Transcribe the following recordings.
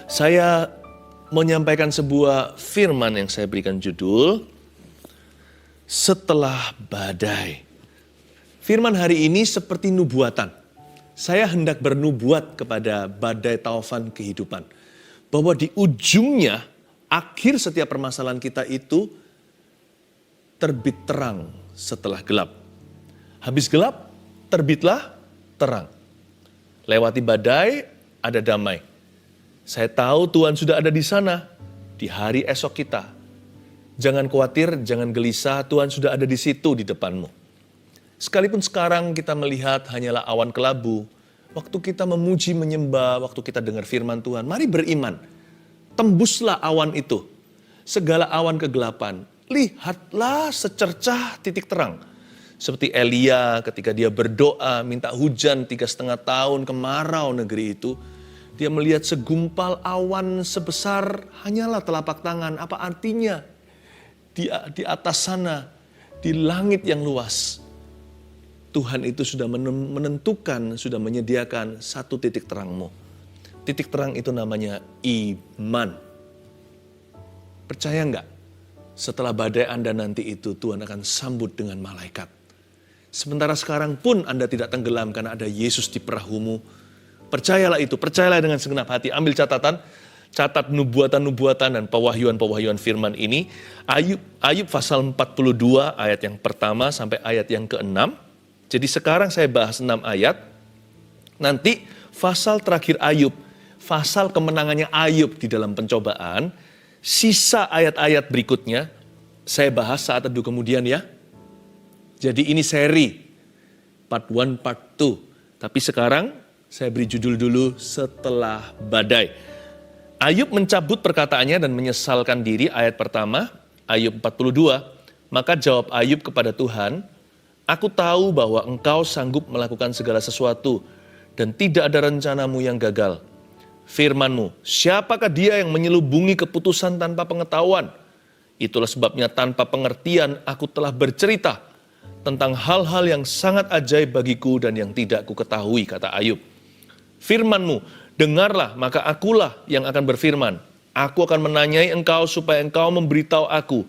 Saya menyampaikan sebuah firman yang saya berikan judul, Setelah Badai. Firman hari ini seperti nubuatan. Saya hendak bernubuat kepada badai taufan kehidupan. Bahwa di ujungnya, akhir setiap permasalahan kita itu terbit terang setelah gelap. Habis gelap, terbitlah terang. Lewati badai, ada damai. Saya tahu Tuhan sudah ada di sana, di hari esok kita. Jangan khawatir, jangan gelisah, Tuhan sudah ada di situ di depanmu. Sekalipun sekarang kita melihat hanyalah awan kelabu, waktu kita memuji, menyembah, waktu kita dengar firman Tuhan, mari beriman. Tembuslah awan itu, segala awan kegelapan. Lihatlah secercah titik terang. Seperti Elia ketika dia berdoa, minta hujan 3,5 tahun kemarau negeri itu. Dia melihat segumpal awan sebesar hanyalah telapak tangan. Apa artinya? Di atas sana, di langit yang luas, Tuhan itu sudah menentukan, sudah menyediakan satu titik terangmu. Titik terang itu namanya iman. Percaya enggak? Setelah badai Anda nanti itu, Tuhan akan sambut dengan malaikat. Sementara sekarang pun Anda tidak tenggelam karena ada Yesus di perahumu. Percayalah itu, percayalah dengan segenap hati. Ambil catatan, catat nubuatan-nubuatan dan pewahyuan-pewahyuan firman ini. Ayub pasal 42 ayat yang pertama sampai ayat yang ke-6. Jadi sekarang saya bahas 6 ayat. Nanti pasal terakhir Ayub, pasal kemenangannya Ayub di dalam pencobaan. Sisa ayat-ayat berikutnya saya bahas saat teduh kemudian ya. Jadi ini seri, part 1, part 2. Tapi sekarang saya beri judul dulu, Setelah Badai. Ayub mencabut perkataannya dan menyesalkan diri, ayat pertama, Ayub 42. Maka jawab Ayub kepada Tuhan, aku tahu bahwa engkau sanggup melakukan segala sesuatu dan tidak ada rencanamu yang gagal. Firman-Mu, siapakah dia yang menyelubungi keputusan tanpa pengetahuan? Itulah sebabnya tanpa pengertian aku telah bercerita tentang hal-hal yang sangat ajaib bagiku dan yang tidak kuketahui, kata Ayub. Firman-Mu, dengarlah, maka akulah yang akan berfirman. Aku akan menanyai engkau supaya engkau memberitahu aku.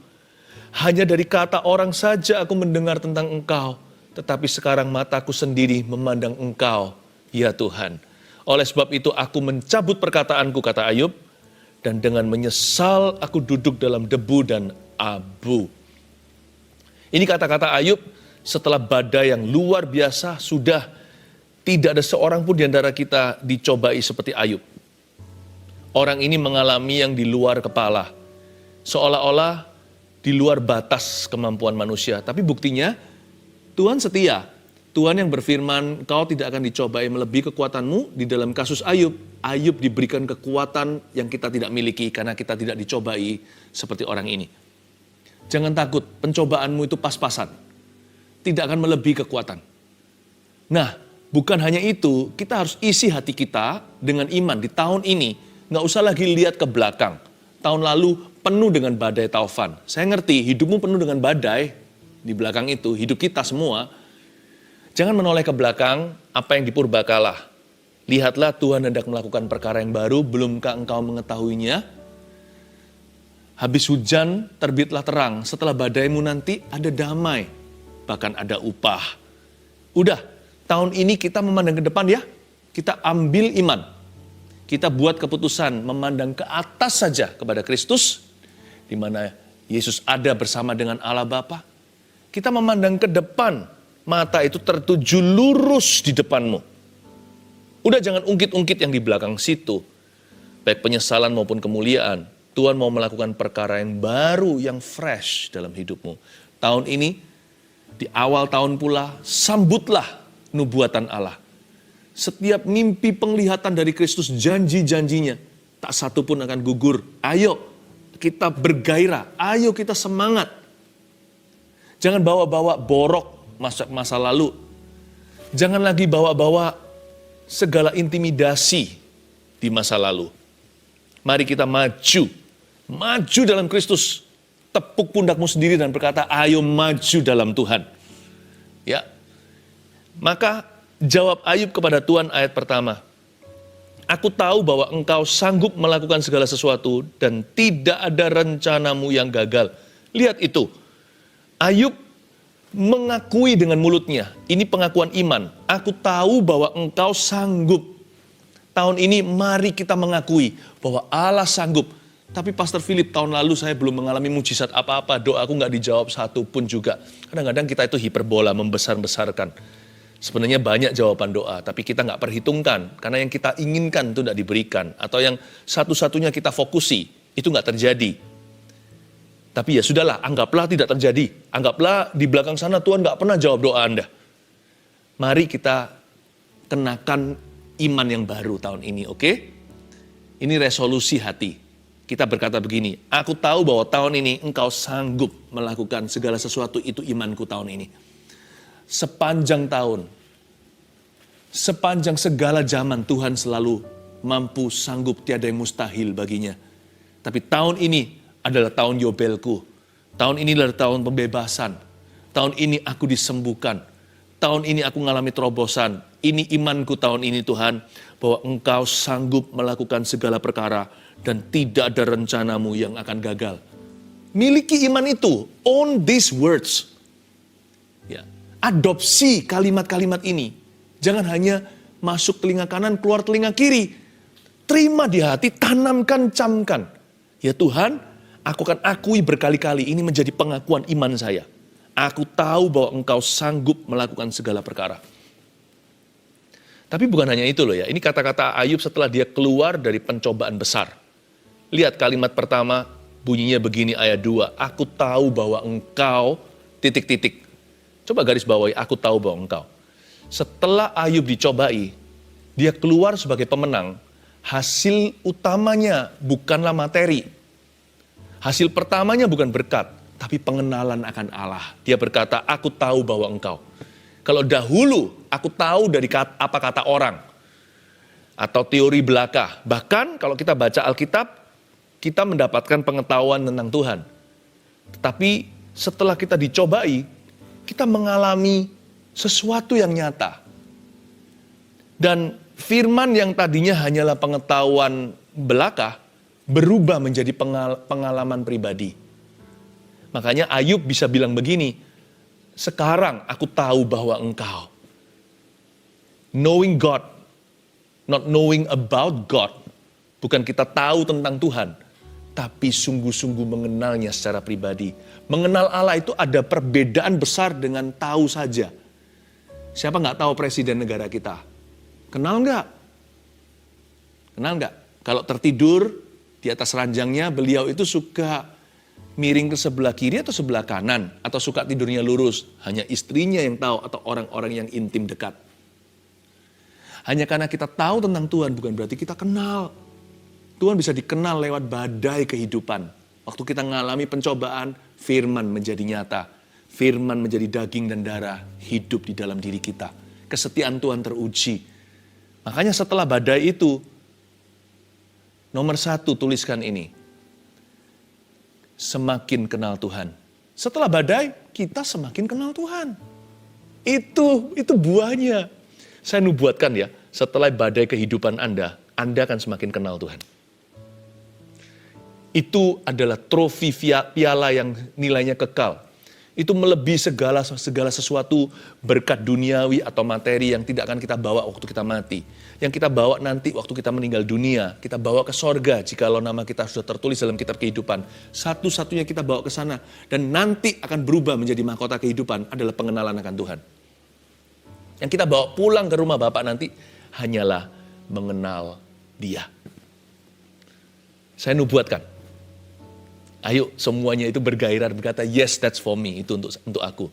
Hanya dari kata orang saja aku mendengar tentang engkau, tetapi sekarang mataku sendiri memandang engkau, ya Tuhan. Oleh sebab itu aku mencabut perkataanku, kata Ayub, dan dengan menyesal aku duduk dalam debu dan abu. Ini kata-kata Ayub setelah badai yang luar biasa. Sudah tidak ada seorang pun di antara kita dicobai seperti Ayub. Orang ini mengalami yang di luar kepala. Seolah-olah di luar batas kemampuan manusia. Tapi buktinya Tuhan setia. Tuhan yang berfirman, kau tidak akan dicobai melebihi kekuatanmu. Di dalam kasus Ayub, Ayub diberikan kekuatan yang kita tidak miliki karena kita tidak dicobai seperti orang ini. Jangan takut, pencobaanmu itu pas-pasan. Tidak akan melebihi kekuatan. Nah, bukan hanya itu, kita harus isi hati kita dengan iman. Di tahun ini, nggak usah lagi lihat ke belakang. Tahun lalu penuh dengan badai taufan. Saya ngerti, hidupmu penuh dengan badai. Di belakang itu, hidup kita semua. Jangan menoleh ke belakang apa yang dipurbakala. Lihatlah Tuhan hendak melakukan perkara yang baru, belumkah engkau mengetahuinya? Habis hujan, terbitlah terang. Setelah badaimu nanti ada damai, bahkan ada upah. Udah, tahun ini kita memandang ke depan ya. Kita ambil iman. Kita buat keputusan memandang ke atas saja kepada Kristus, di mana Yesus ada bersama dengan Allah Bapa. Kita memandang ke depan. Mata itu tertuju lurus di depanmu. Udah jangan ungkit-ungkit yang di belakang situ. Baik penyesalan maupun kemuliaan. Tuhan mau melakukan perkara yang baru, yang fresh dalam hidupmu. Tahun ini, di awal tahun pula, sambutlah nubuatan Allah. Setiap mimpi penglihatan dari Kristus, janji-janjinya, tak satu pun akan gugur. Ayo kita bergairah, ayo kita semangat. Jangan bawa-bawa borok masa lalu. Jangan lagi bawa-bawa segala intimidasi di masa lalu. Mari kita maju dalam Kristus. Tepuk pundakmu sendiri dan berkata, ayo maju dalam Tuhan. Ya. Maka jawab Ayub kepada Tuhan ayat pertama. Aku tahu bahwa engkau sanggup melakukan segala sesuatu dan tidak ada rencanamu yang gagal. Lihat itu. Ayub mengakui dengan mulutnya. Ini pengakuan iman. Aku tahu bahwa engkau sanggup. Tahun ini mari kita mengakui bahwa Allah sanggup. Tapi Pastor Philip, tahun lalu saya belum mengalami mujizat apa-apa. Doaku nggak dijawab satu pun juga. Kadang-kadang kita itu hiperbola, membesar-besarkan. Sebenarnya banyak jawaban doa, tapi kita nggak perhitungkan. Karena yang kita inginkan itu tidak diberikan. Atau yang satu-satunya kita fokusi, itu nggak terjadi. Tapi ya sudahlah, anggaplah tidak terjadi. Anggaplah di belakang sana Tuhan nggak pernah jawab doa Anda. Mari kita kenakan iman yang baru tahun ini, oke? Ini resolusi hati. Kita berkata begini, aku tahu bahwa tahun ini engkau sanggup melakukan segala sesuatu, itu imanku tahun ini. Sepanjang tahun, sepanjang segala zaman Tuhan selalu mampu, sanggup, tiada yang mustahil baginya. Tapi tahun ini adalah tahun Yobelku. Tahun ini adalah tahun pembebasan. Tahun ini aku disembuhkan. Tahun ini aku mengalami terobosan. Ini imanku tahun ini Tuhan, bahwa engkau sanggup melakukan segala perkara dan tidak ada rencanamu yang akan gagal. Miliki iman itu, own these words. Ya. Adopsi kalimat-kalimat ini. Jangan hanya masuk telinga kanan, keluar telinga kiri. Terima di hati, tanamkan, camkan. Ya Tuhan, aku akan akui berkali-kali, ini menjadi pengakuan iman saya. Aku tahu bahwa engkau sanggup melakukan segala perkara. Tapi bukan hanya itu loh ya. Ini kata-kata Ayub setelah dia keluar dari pencobaan besar. Lihat kalimat pertama, bunyinya begini ayat 2. Aku tahu bahwa engkau, titik-titik. Coba garis bawahi, aku tahu bahwa engkau. Setelah Ayub dicobai, dia keluar sebagai pemenang. Hasil utamanya bukanlah materi. Hasil pertamanya bukan berkat, tapi pengenalan akan Allah. Dia berkata, aku tahu bahwa engkau. Kalau dahulu, aku tahu dari apa kata orang. Atau teori belaka. Bahkan kalau kita baca Alkitab, kita mendapatkan pengetahuan tentang Tuhan. Tetapi setelah kita dicobai, kita mengalami sesuatu yang nyata. Dan firman yang tadinya hanyalah pengetahuan belaka, berubah menjadi pengalaman pribadi. Makanya Ayub bisa bilang begini, sekarang aku tahu bahwa engkau. Knowing God, not knowing about God. Bukan kita tahu tentang Tuhan, tapi sungguh-sungguh mengenalnya secara pribadi. Mengenal Allah itu ada perbedaan besar dengan tahu saja. Siapa nggak tahu presiden negara kita? Kenal nggak? Kenal nggak? Kalau tertidur di atas ranjangnya, beliau itu suka miring ke sebelah kiri atau sebelah kanan, atau suka tidurnya lurus. Hanya istrinya yang tahu atau orang-orang yang intim dekat. Hanya karena kita tahu tentang Tuhan bukan berarti kita kenal. Tuhan bisa dikenal lewat badai kehidupan. Waktu kita mengalami pencobaan, firman menjadi nyata. Firman menjadi daging dan darah, hidup di dalam diri kita. Kesetiaan Tuhan teruji. Makanya setelah badai itu, nomor 1 tuliskan ini. Semakin kenal Tuhan. Setelah badai, kita semakin kenal Tuhan. Itu buahnya. Saya nubuatkan ya, setelah badai kehidupan Anda akan semakin kenal Tuhan. Itu adalah trofi piala yang nilainya kekal. Itu melebihi segala sesuatu berkat duniawi atau materi yang tidak akan kita bawa waktu kita mati. Yang kita bawa nanti waktu kita meninggal dunia. Kita bawa ke sorga jikalau nama kita sudah tertulis dalam kitab kehidupan. Satu-satunya kita bawa ke sana. Dan nanti akan berubah menjadi mahkota kehidupan adalah pengenalan akan Tuhan. Yang kita bawa pulang ke rumah Bapak nanti hanyalah mengenal Dia. Saya nubuatkan. Ayo semuanya itu bergairah berkata, yes that's for me, itu untuk aku.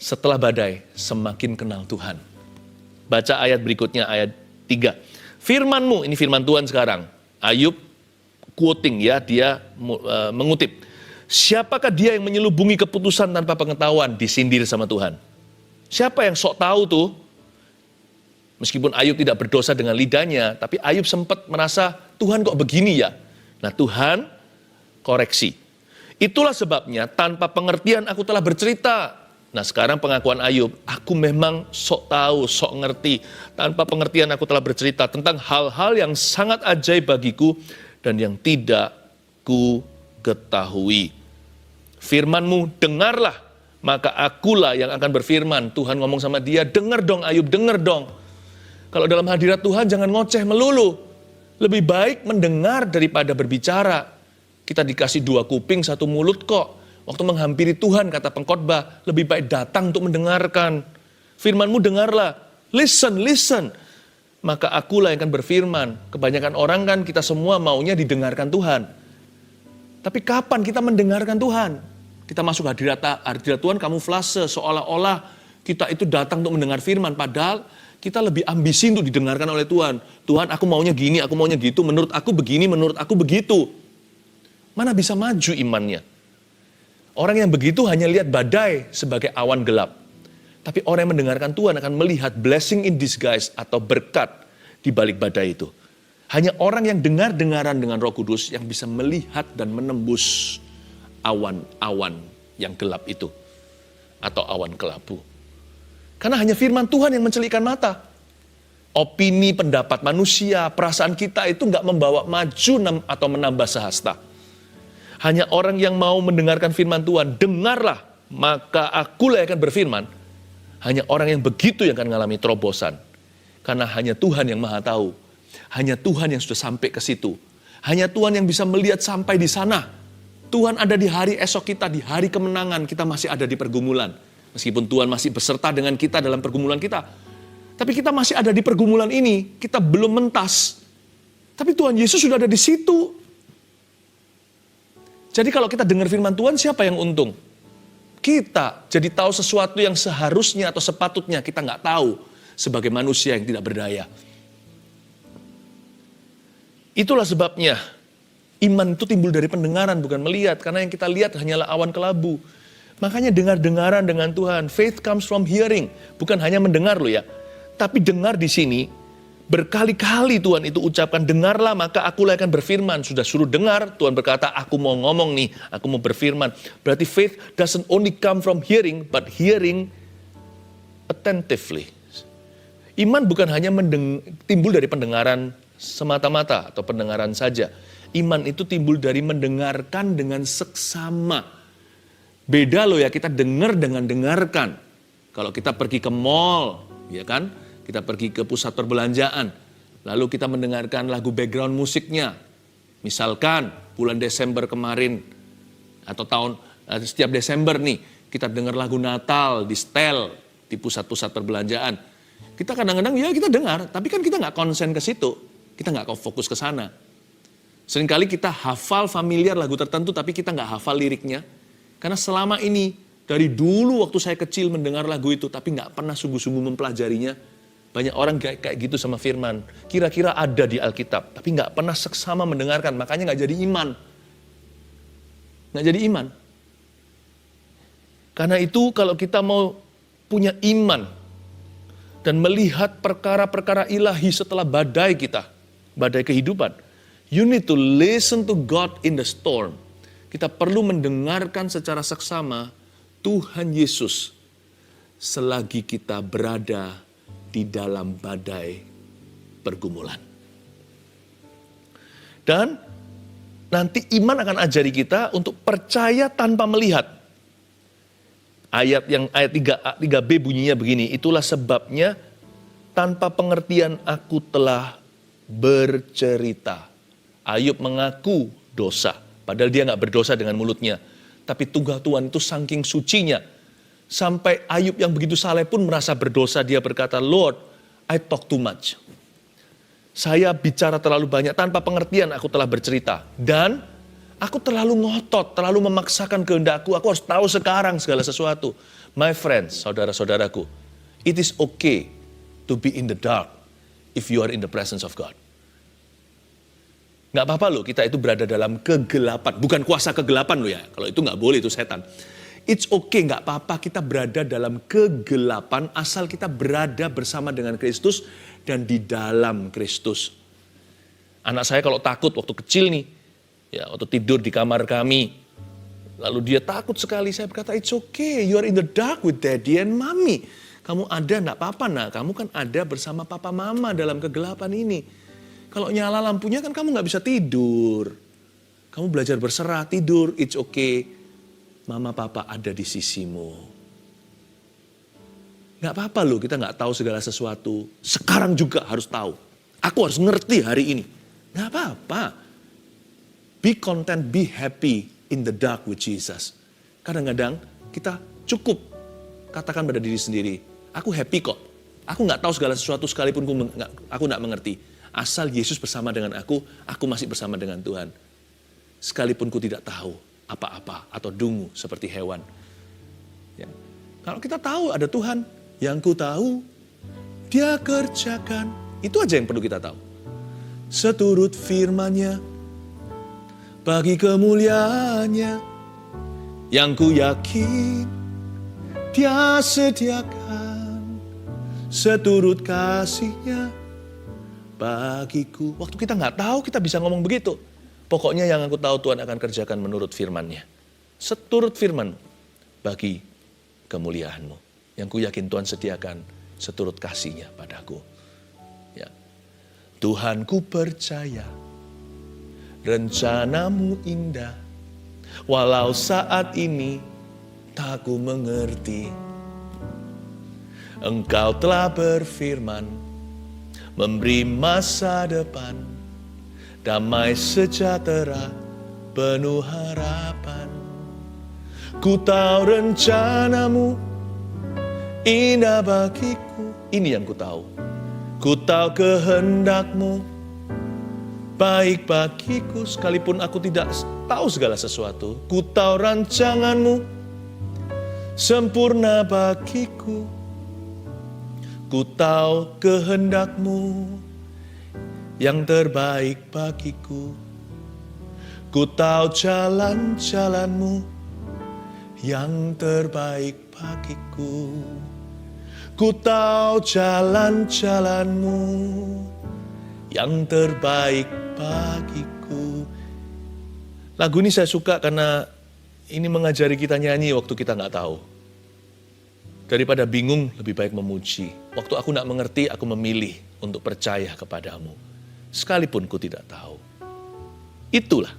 Setelah badai, semakin kenal Tuhan. Baca ayat berikutnya, ayat 3. Firman-Mu, ini firman Tuhan sekarang. Ayub quoting ya, dia mengutip. Siapakah dia yang menyelubungi keputusan tanpa pengetahuan, disindir sama Tuhan. Siapa yang sok tahu tuh? Meskipun Ayub tidak berdosa dengan lidahnya, tapi Ayub sempat merasa, Tuhan kok begini ya? Nah Tuhan koreksi. Itulah sebabnya tanpa pengertian aku telah bercerita. Nah sekarang pengakuan Ayub, aku memang sok tahu, sok ngerti. Tanpa pengertian aku telah bercerita tentang hal-hal yang sangat ajaib bagiku dan yang tidak ku ketahui. Firman-Mu dengarlah, maka akulah yang akan berfirman. Tuhan ngomong sama dia, dengar dong Ayub, dengar dong. Kalau dalam hadirat Tuhan jangan ngoceh melulu. Lebih baik mendengar daripada berbicara. Kita dikasih 2 kuping 1 mulut kok. Waktu menghampiri Tuhan, kata pengkhotbah, lebih baik datang untuk mendengarkan. Firman-Mu dengarlah, listen, listen. Maka akulah yang akan berfirman. Kebanyakan orang kan kita semua maunya didengarkan Tuhan. Tapi kapan kita mendengarkan Tuhan? Kita masuk hadirat Tuhan kamuflase, seolah-olah kita itu datang untuk mendengar firman. Padahal kita lebih ambisi untuk didengarkan oleh Tuhan. Tuhan, aku maunya gini, aku maunya gitu. Menurut aku begini, menurut aku begitu. Mana bisa maju imannya? Orang yang begitu hanya lihat badai sebagai awan gelap. Tapi orang yang mendengarkan Tuhan akan melihat blessing in disguise atau berkat di balik badai itu. Hanya orang yang dengar-dengaran dengan Roh Kudus yang bisa melihat dan menembus awan-awan yang gelap itu. Atau awan kelabu. Karena hanya firman Tuhan yang mencelikkan mata. Opini, pendapat manusia, perasaan kita itu nggak membawa maju atau menambah sehasta. Hanya orang yang mau mendengarkan firman Tuhan, dengarlah, maka akulah yang akan berfirman. Hanya orang yang begitu yang akan mengalami terobosan. Karena hanya Tuhan yang maha tahu. Hanya Tuhan yang sudah sampai ke situ. Hanya Tuhan yang bisa melihat sampai di sana. Tuhan ada di hari esok kita, di hari kemenangan, kita masih ada di pergumulan. Meskipun Tuhan masih beserta dengan kita dalam pergumulan kita. Tapi kita masih ada di pergumulan ini, kita belum mentas. Tapi Tuhan Yesus sudah ada di situ. Jadi kalau kita dengar firman Tuhan, siapa yang untung? Kita jadi tahu sesuatu yang seharusnya atau sepatutnya kita nggak tahu sebagai manusia yang tidak berdaya. Itulah sebabnya iman itu timbul dari pendengaran bukan melihat. Karena yang kita lihat hanyalah awan kelabu. Makanya dengar-dengaran dengan Tuhan. Faith comes from hearing. Bukan hanya mendengar loh ya. Tapi dengar di sini. Berkali-kali Tuhan itu ucapkan, dengarlah maka akulah akan berfirman. Sudah suruh dengar, Tuhan berkata, aku mau ngomong nih, aku mau berfirman. Berarti faith doesn't only come from hearing, but hearing attentively. Iman bukan hanya timbul dari pendengaran semata-mata atau pendengaran saja. Iman itu timbul dari mendengarkan dengan seksama. Beda loh ya, kita dengar dengan dengarkan. Kalau kita pergi ke mall, ya kan? Kita pergi ke pusat perbelanjaan, lalu kita mendengarkan lagu background musiknya. Misalkan bulan Desember kemarin, atau setiap Desember nih, kita dengar lagu Natal di setel di pusat-pusat perbelanjaan. Kita kadang-kadang ya kita dengar, tapi kan kita nggak konsen ke situ, kita nggak fokus ke sana. Seringkali kita hafal familiar lagu tertentu, tapi kita nggak hafal liriknya. Karena selama ini, dari dulu waktu saya kecil mendengar lagu itu, tapi nggak pernah sungguh-sungguh mempelajarinya. Banyak orang kayak gitu sama firman. Kira-kira ada di Alkitab, tapi nggak pernah seksama mendengarkan. Makanya nggak jadi iman. Nggak jadi iman. Karena itu kalau kita mau punya iman dan melihat perkara-perkara ilahi setelah badai kita, badai kehidupan, you need to listen to God in the storm. Kita perlu mendengarkan secara seksama Tuhan Yesus selagi kita berada di dalam badai pergumulan. Dan nanti iman akan ajari kita untuk percaya tanpa melihat. Ayat 3b bunyinya begini, itulah sebabnya tanpa pengertian aku telah bercerita. Ayub mengaku dosa, padahal dia nggak berdosa dengan mulutnya. Tapi Tuhan itu saking sucinya, sampai Ayub yang begitu saleh pun merasa berdosa. Dia berkata, Lord, I talk too much. Saya bicara terlalu banyak, tanpa pengertian aku telah bercerita. Dan aku terlalu ngotot, terlalu memaksakan kehendakku. Aku harus tahu sekarang segala sesuatu. My friends, saudara-saudaraku, it is okay to be in the dark if you are in the presence of God. Gak apa-apa loh kita itu berada dalam kegelapan. Bukan kuasa kegelapan loh ya. Kalau itu gak boleh, itu setan. It's okay, gak apa-apa kita berada dalam kegelapan asal kita berada bersama dengan Kristus dan di dalam Kristus. Anak saya kalau takut waktu kecil nih, ya waktu tidur di kamar kami, Lalu dia takut sekali. Saya berkata, it's okay, you are in the dark with daddy and mommy. Kamu ada, enggak apa-apa nak. Kamu kan ada bersama papa mama dalam kegelapan ini. Kalau nyala lampunya kan kamu nggak bisa tidur. Kamu belajar berserah, tidur, it's okay. Mama papa ada di sisimu. Nggak apa-apa loh, kita nggak tahu segala sesuatu. Sekarang juga harus tahu. Aku harus ngerti hari ini. Nggak apa-apa. Be content, be happy in the dark with Jesus. Kadang-kadang kita cukup katakan pada diri sendiri, aku happy kok. Aku nggak tahu segala sesuatu sekalipun aku nggak mengerti. Asal Yesus bersama dengan aku masih bersama dengan Tuhan. Sekalipun ku tidak tahu apa-apa atau dungu seperti hewan. Ya. Kalau kita tahu ada Tuhan, yang ku tahu dia kerjakan. Itu aja yang perlu kita tahu. Seturut firman-Nya, bagi kemuliaannya, yang ku yakin dia sediakan. Seturut kasih-Nya bagiku. Waktu kita nggak tahu, kita bisa ngomong begitu. Pokoknya yang aku tahu Tuhan akan kerjakan menurut firman-Nya. Seturut firman bagi kemuliaan-Mu. Yang ku yakin Tuhan sediakan seturut kasih-Nya padaku. Ya. Tuhan ku percaya rencana-Mu indah. Walau saat ini tak ku mengerti. Engkau telah berfirman memberi masa depan, damai sejahtera, penuh harapan. Ku tahu rencana-Mu indah bagiku. Ini yang ku tahu. Ku tahu kehendak-Mu baik bagiku. Sekalipun aku tidak tahu segala sesuatu, ku tahu rancangan-Mu sempurna bagiku. Ku tahu kehendak-Mu yang terbaik bagiku. Ku tahu jalan-jalan-Mu yang terbaik bagiku. Ku tahu jalan-jalan-Mu yang terbaik bagiku. Lagu ini saya suka karena ini mengajari kita nyanyi waktu kita nggak tahu. Daripada bingung, lebih baik memuji. Waktu aku nggak mengerti, aku memilih untuk percaya kepadamu. Sekalipun ku tidak tahu. Itulah.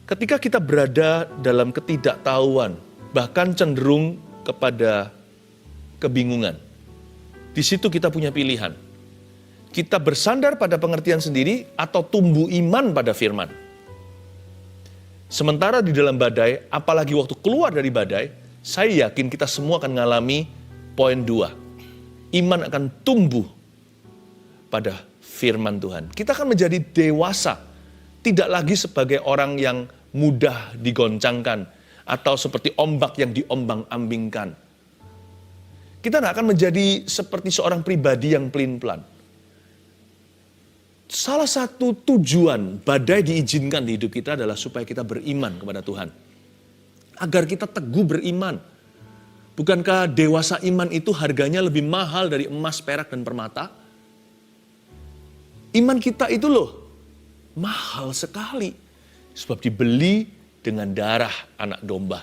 Ketika kita berada dalam ketidaktahuan, bahkan cenderung kepada kebingungan. Di situ kita punya pilihan. Kita bersandar pada pengertian sendiri atau tumbuh iman pada firman. Sementara di dalam badai, apalagi waktu keluar dari badai, saya yakin kita semua akan mengalami poin 2. Iman akan tumbuh pada firman Tuhan. Kita akan menjadi dewasa. Tidak lagi sebagai orang yang mudah digoncangkan. Atau seperti ombak yang diombang-ambingkan. Kita tidak akan menjadi seperti seorang pribadi yang pelin-pelan. Salah satu tujuan badai diizinkan di hidup kita adalah supaya kita beriman kepada Tuhan. Agar kita teguh beriman. Bukankah dewasa iman itu harganya lebih mahal dari emas, perak, dan permata? Iman kita itu loh, mahal sekali. Sebab dibeli dengan darah anak domba.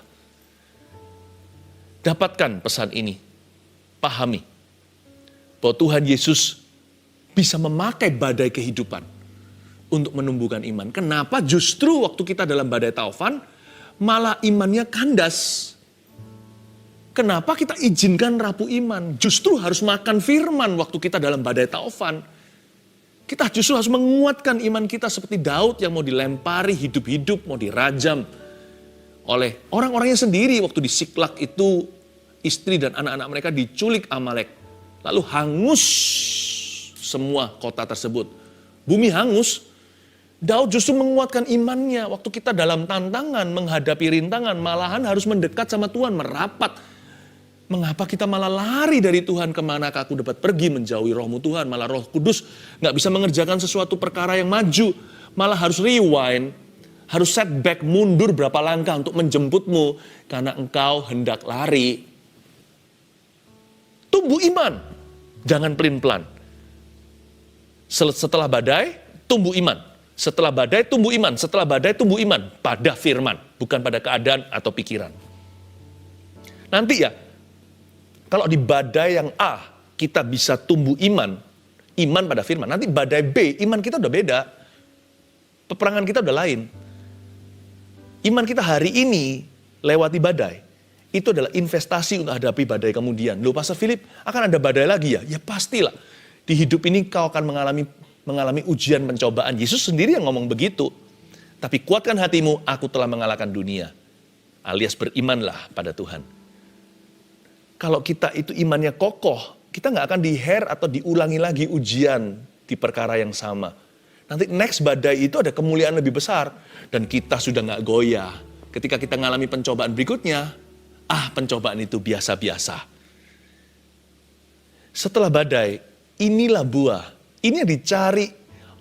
Dapatkan pesan ini. Pahami. Bahwa Tuhan Yesus bisa memakai badai kehidupan untuk menumbuhkan iman. Kenapa justru waktu kita dalam badai taufan, malah imannya kandas. Kenapa kita izinkan rapuh iman? Justru harus makan firman waktu kita dalam badai taufan. Kita justru harus menguatkan iman kita seperti Daud yang mau dilempari hidup-hidup, mau dirajam oleh orang-orangnya sendiri. Waktu di Siklak itu istri dan anak-anak mereka diculik Amalek. Lalu hangus semua kota tersebut. Bumi hangus. Daud justru menguatkan imannya waktu kita dalam tantangan, menghadapi rintangan, malahan harus mendekat sama Tuhan, merapat. Mengapa kita malah lari dari Tuhan, kemanakah aku dapat pergi menjauhi rohmu Tuhan, malah Roh Kudus gak bisa mengerjakan sesuatu perkara yang maju, malah harus rewind, harus setback, mundur berapa langkah untuk menjemputmu, karena engkau hendak lari. Tumbuh iman, jangan pelin-pelan. Setelah badai, tumbuh iman. Setelah badai tumbuh iman, setelah badai tumbuh iman pada firman, bukan pada keadaan atau pikiran. Nanti ya, kalau di badai yang A kita bisa tumbuh iman pada firman. Nanti badai B, iman kita udah beda. Peperangan kita udah lain. Iman kita hari ini lewati badai. Itu adalah investasi untuk hadapi badai kemudian. Loh Pastor Philip, akan ada badai lagi ya? Ya pastilah. Di hidup ini kau akan mengalami ujian pencobaan. Yesus sendiri yang ngomong begitu. Tapi kuatkan hatimu, aku telah mengalahkan dunia. Alias berimanlah pada Tuhan. Kalau kita itu imannya kokoh, kita nggak akan diher atau diulangi lagi ujian di perkara yang sama. Nanti next badai itu ada kemuliaan lebih besar. Dan kita sudah nggak goyah. Ketika kita mengalami pencobaan berikutnya, pencobaan itu biasa-biasa. Setelah badai, inilah buah. Ini yang dicari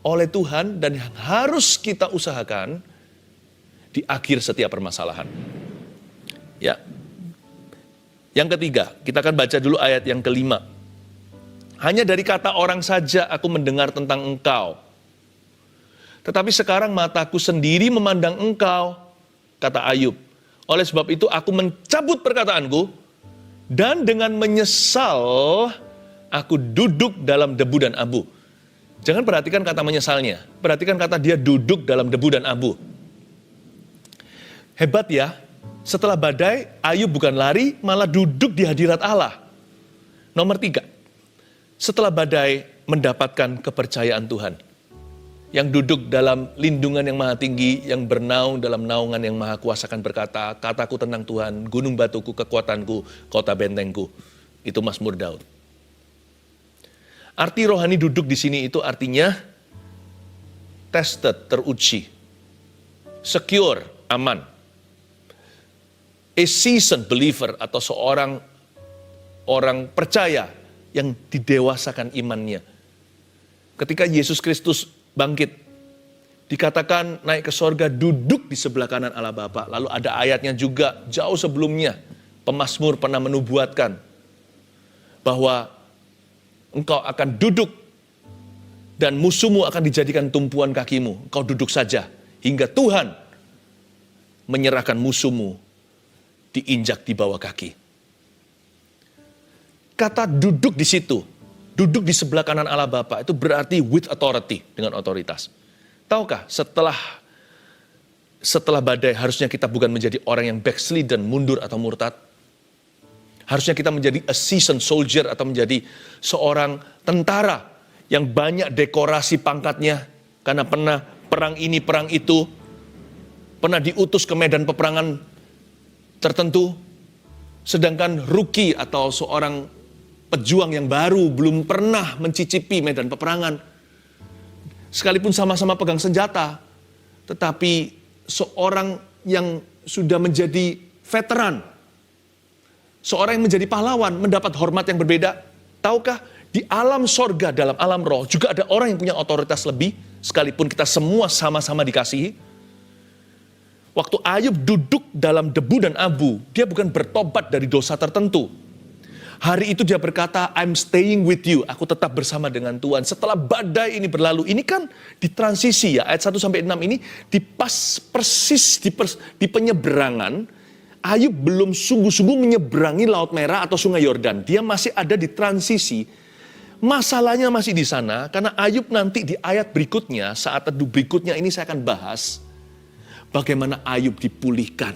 oleh Tuhan dan yang harus kita usahakan di akhir setiap permasalahan. Ya. Yang ketiga, kita akan baca dulu ayat yang kelima. Hanya dari kata orang saja aku mendengar tentang engkau. Tetapi sekarang mataku sendiri memandang engkau, kata Ayub. Oleh sebab itu aku mencabut perkataanku, dan dengan menyesal aku duduk dalam debu dan abu. Jangan perhatikan kata menyesalnya, perhatikan kata dia duduk dalam debu dan abu. Hebat ya, setelah badai Ayub bukan lari, malah duduk di hadirat Allah. Nomor 3, setelah badai mendapatkan kepercayaan Tuhan. Yang duduk dalam lindungan yang maha tinggi, yang bernaung dalam naungan yang maha kuasa akan berkata, kataku tentang Tuhan, gunung batuku, kekuatanku, kota bentengku. Itu Mazmur Daud. Arti rohani duduk di sini itu artinya tested, teruji, secure, aman. A seasoned believer atau seorang orang percaya yang didewasakan imannya. Ketika Yesus Kristus bangkit, dikatakan naik ke sorga, duduk di sebelah kanan Allah Bapa. Lalu ada ayatnya juga jauh sebelumnya, pemazmur pernah menubuatkan bahwa engkau akan duduk dan musuhmu akan dijadikan tumpuan kakimu. Engkau duduk saja hingga Tuhan menyerahkan musuhmu diinjak di bawah kaki. Kata duduk di situ, duduk di sebelah kanan Allah Bapa, itu berarti with authority, dengan otoritas. Tahukah setelah badai harusnya kita bukan menjadi orang yang backslidden, mundur atau murtad. Harusnya kita menjadi a seasoned soldier atau menjadi seorang tentara yang banyak dekorasi pangkatnya karena pernah perang ini, perang itu, pernah diutus ke medan peperangan tertentu. Sedangkan rookie atau seorang pejuang yang baru belum pernah mencicipi medan peperangan. Sekalipun sama-sama pegang senjata, tetapi seorang yang sudah menjadi veteran, seorang yang menjadi pahlawan mendapat hormat yang berbeda. Tahukah di alam sorga, dalam alam roh juga ada orang yang punya otoritas lebih, sekalipun kita semua sama-sama dikasihi. Waktu Ayub duduk dalam debu dan abu, dia bukan bertobat dari dosa tertentu. Hari itu dia berkata, I'm staying with you. Aku tetap bersama dengan Tuhan. Setelah badai ini berlalu, ini kan di transisi ya, ayat 1-6 ini persis di penyeberangan. Ayub belum sungguh-sungguh menyeberangi Laut Merah atau Sungai Yordan. Dia masih ada di transisi. Masalahnya masih di sana, karena Ayub nanti di ayat berikutnya, saat teduh berikutnya ini saya akan bahas bagaimana Ayub dipulihkan.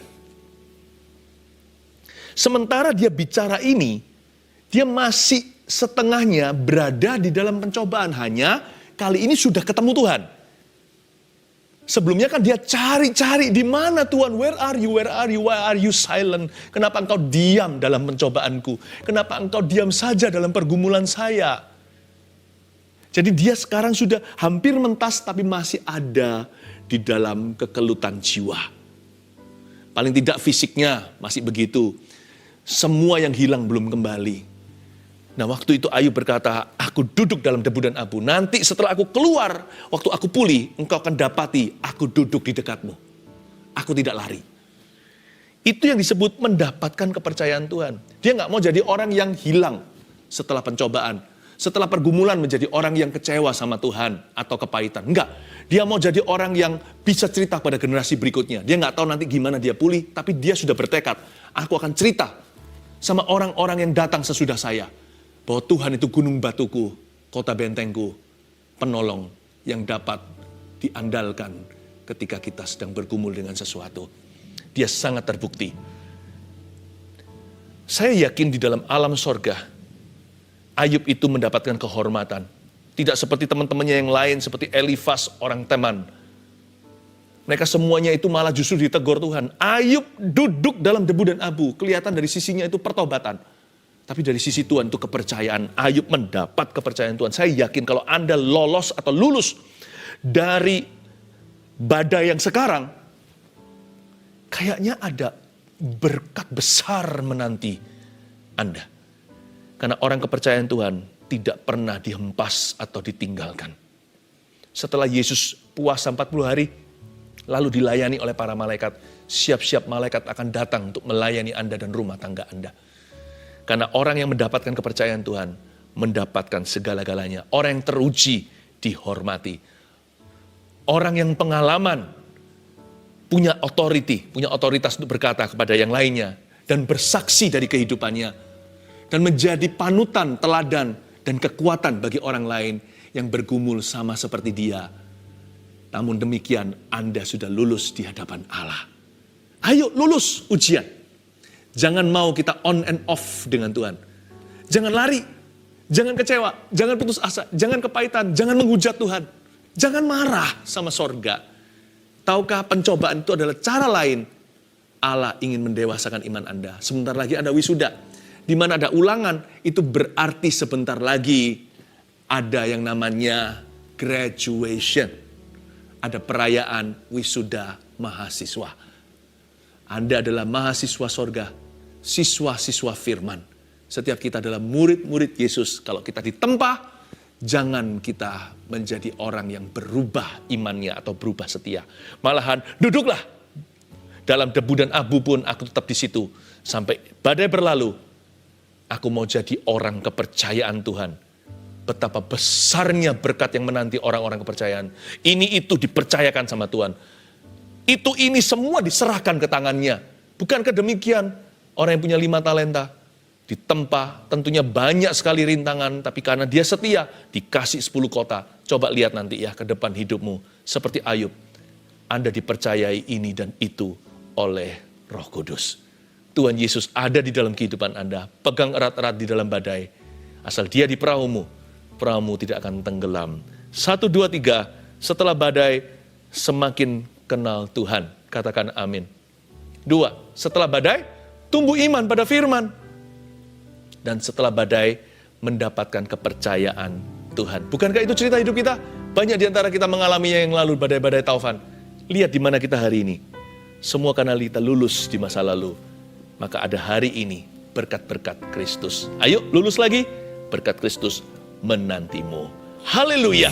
Sementara dia bicara ini, dia masih setengahnya berada di dalam pencobaan. Hanya kali ini sudah ketemu Tuhan. Sebelumnya kan dia cari-cari, di mana Tuhan? Where are you? Where are you? Why are you silent? Kenapa engkau diam dalam pencobaanku? Kenapa engkau diam saja dalam pergumulan saya? Jadi dia sekarang sudah hampir mentas tapi masih ada di dalam kekelutan jiwa. Paling tidak fisiknya masih begitu. Semua yang hilang belum kembali. Nah waktu itu Ayub berkata, aku duduk dalam debu dan abu. Nanti setelah aku keluar, waktu aku pulih, engkau akan dapati aku duduk di dekatmu. Aku tidak lari. Itu yang disebut mendapatkan kepercayaan Tuhan. Dia gak mau jadi orang yang hilang setelah pencobaan. setelah pergumulan menjadi orang yang kecewa sama Tuhan atau kepahitan. Enggak, dia mau jadi orang yang bisa cerita pada generasi berikutnya. Dia nggak tahu nanti gimana dia pulih, tapi dia sudah bertekad, aku akan cerita sama orang-orang yang datang sesudah saya, bahwa Tuhan itu gunung batuku, kota bentengku, penolong yang dapat diandalkan ketika kita sedang bergumul dengan sesuatu. Dia sangat terbukti. Saya yakin di dalam alam sorga, Ayub itu mendapatkan kehormatan. Tidak seperti teman-temannya yang lain, seperti Elifas, orang Teman. Mereka semuanya itu malah justru ditegur Tuhan. Ayub duduk dalam debu dan abu. Kelihatan dari sisinya itu pertobatan. Tapi dari sisi Tuhan itu kepercayaan. Ayub mendapat kepercayaan Tuhan. Saya yakin kalau Anda lolos atau lulus dari badai yang sekarang, kayaknya ada berkat besar menanti Anda. Karena orang kepercayaan Tuhan tidak pernah dihempas atau ditinggalkan. Setelah Yesus puasa 40 hari, lalu dilayani oleh para malaikat, siap-siap malaikat akan datang untuk melayani Anda dan rumah tangga Anda. Karena orang yang mendapatkan kepercayaan Tuhan, mendapatkan segala-galanya. Orang yang teruji, dihormati. Orang yang pengalaman, punya otoritas untuk berkata kepada yang lainnya, dan bersaksi dari kehidupannya, dan menjadi panutan, teladan, dan kekuatan bagi orang lain yang bergumul sama seperti dia. Namun demikian, Anda sudah lulus di hadapan Allah. Ayo lulus ujian. Jangan mau kita on and off dengan Tuhan. Jangan lari, jangan kecewa, jangan putus asa, jangan kepahitan, jangan menghujat Tuhan. Jangan marah sama sorga. Tahukah pencobaan itu adalah cara lain Allah ingin mendewasakan iman Anda. Sebentar lagi ada wisuda. Di mana ada ulangan, itu berarti sebentar lagi ada yang namanya graduation. Ada perayaan wisuda mahasiswa. Anda adalah mahasiswa sorga, siswa-siswa firman. Setiap kita adalah murid-murid Yesus. Kalau kita ditempa, jangan kita menjadi orang yang berubah imannya atau berubah setia. Malahan duduklah dalam debu dan abu pun aku tetap di situ. Sampai badai berlalu, aku mau jadi orang kepercayaan Tuhan. Betapa besarnya berkat yang menanti orang-orang kepercayaan. Ini itu dipercayakan sama Tuhan. Ini semua diserahkan ke tangannya. Bukankah demikian? Orang yang punya 5 talenta ditempa, tentunya banyak sekali rintangan, tapi karena dia setia, dikasih 10 kota. Coba lihat nanti ya ke depan hidupmu. Seperti Ayub, Anda dipercayai ini dan itu oleh Roh Kudus. Tuhan Yesus ada di dalam kehidupan Anda. Pegang erat-erat di dalam badai. Asal dia di perahumu, perahumu tidak akan tenggelam. 1, 2, 3, setelah badai semakin kenal Tuhan. Katakan amin. 2, setelah badai tumbuh iman pada firman. Dan setelah badai mendapatkan kepercayaan Tuhan. Bukankah itu cerita hidup kita? Banyak di antara kita mengalaminya yang lalu, badai-badai taufan. Lihat di mana kita hari ini. Semua karena kita lulus di masa lalu. Maka ada hari ini berkat-berkat Kristus. Ayo lulus lagi, berkat Kristus menantimu. Haleluya.